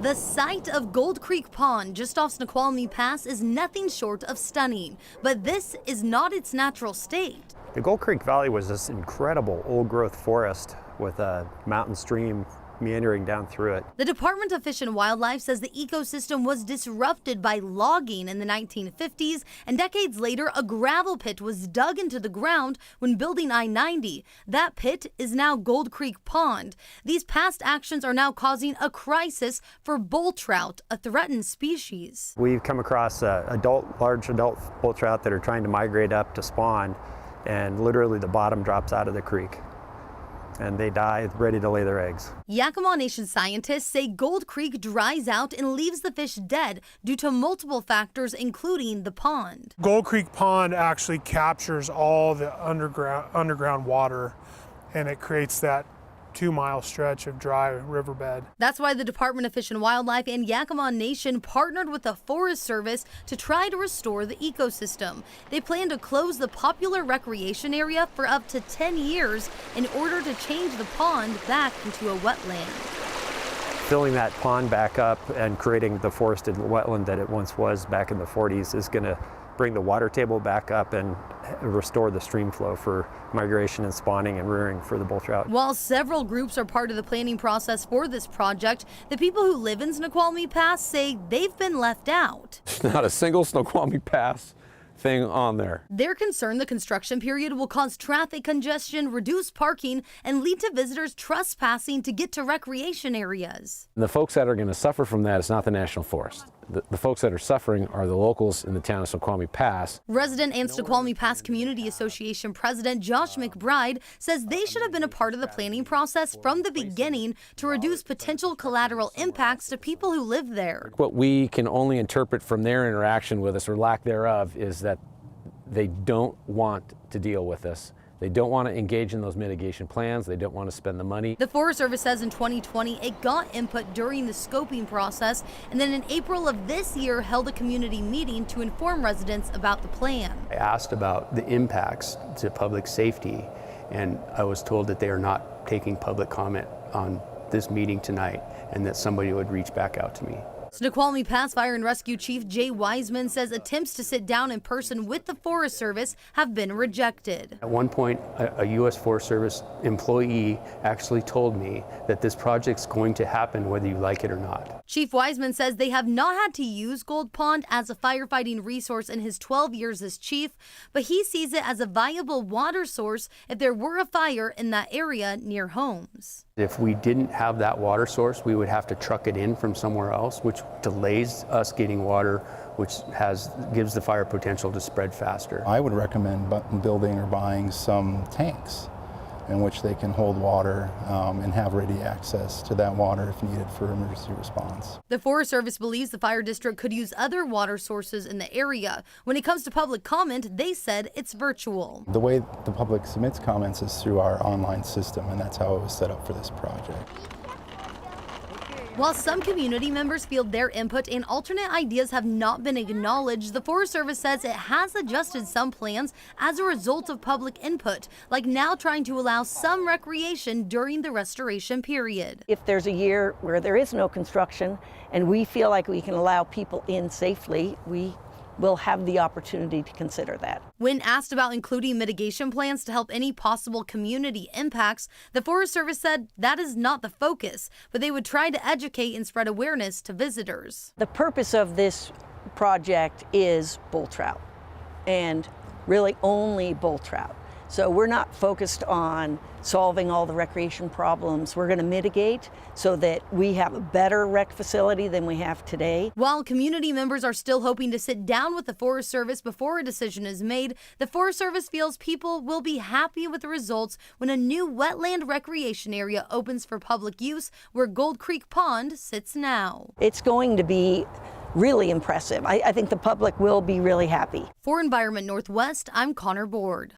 The sight of Gold Creek Pond just off Snoqualmie Pass is nothing short of stunning, but this is not its natural state. The Gold Creek Valley was this incredible old-growth forest with a mountain stream meandering down through it. The Department of Fish and Wildlife says the ecosystem was disrupted by logging in the 1950s, and decades later, a gravel pit was dug into the ground when building I-90. That pit is now Gold Creek Pond. These past actions are now causing a crisis for bull trout, a threatened species. We've come across large adult bull trout that are trying to migrate up to spawn, and literally the bottom drops out of the creek, and they die ready to lay their eggs. Yakima Nation scientists say Gold Creek dries out and leaves the fish dead due to multiple factors, including the pond. Gold Creek Pond actually captures all the underground water, and it creates that 2-mile stretch of dry riverbed. That's why the Department of Fish and Wildlife and Yakima Nation partnered with the Forest Service to try to restore the ecosystem. They plan to close the popular recreation area for up to 10 years in order to change the pond back into a wetland. Filling that pond back up and creating the forested wetland that it once was back in the 40s is going to bring the water table back up and restore the stream flow for migration and spawning and rearing for the bull trout. While several groups are part of the planning process for this project, the people who live in Snoqualmie Pass say they've been left out. There's not a single Snoqualmie Pass thing on there. They're concerned the construction period will cause traffic congestion, reduce parking, and lead to visitors trespassing to get to recreation areas. And the folks that are going to suffer from that is not the National Forest. The folks that are suffering are the locals in the town of Snoqualmie Pass. Resident and Snoqualmie Pass Community Association President Josh McBride says they should have been a part of the planning process from the beginning to reduce potential collateral impacts to people who live there. What we can only interpret from their interaction with us, or lack thereof, is that they don't want to deal with us. They don't want to engage in those mitigation plans. They don't want to spend the money. The Forest Service says in 2020 it got input during the scoping process, and then in April of this year held a community meeting to inform residents about the plan. I asked about the impacts to public safety, and I was told that they are not taking public comment on this meeting tonight, and that somebody would reach back out to me. Snoqualmie Pass Fire and Rescue Chief Jay Wiseman says attempts to sit down in person with the Forest Service have been rejected. At one point, a U.S. Forest Service employee actually told me that this project's going to happen whether you like it or not. Chief Wiseman says they have not had to use Gold Pond as a firefighting resource in his 12 years as chief, but he sees it as a viable water source if there were a fire in that area near homes. If we didn't have that water source, we would have to truck it in from somewhere else, which delays us getting water, which gives the fire potential to spread faster. I would recommend building or buying some tanks in which they can hold water and have ready access to that water if needed for emergency response. The Forest Service believes the fire district could use other water sources in the area. When it comes to public comment, they said it's virtual. The way the public submits comments is through our online system, and that's how it was set up for this project. While some community members feel their input and alternate ideas have not been acknowledged, the Forest Service says it has adjusted some plans as a result of public input, like now trying to allow some recreation during the restoration period. If there's a year where there is no construction and we feel like we can allow people in safely, we will have the opportunity to consider that. When asked about including mitigation plans to help any possible community impacts, the Forest Service said that is not the focus, but they would try to educate and spread awareness to visitors. The purpose of this project is bull trout, and really only bull trout. So we're not focused on solving all the recreation problems. We're going to mitigate so that we have a better rec facility than we have today. While community members are still hoping to sit down with the Forest Service before a decision is made, the Forest Service feels people will be happy with the results when a new wetland recreation area opens for public use where Gold Creek Pond sits now. It's going to be really impressive. I think the public will be really happy. For Environment Northwest, I'm Connor Board.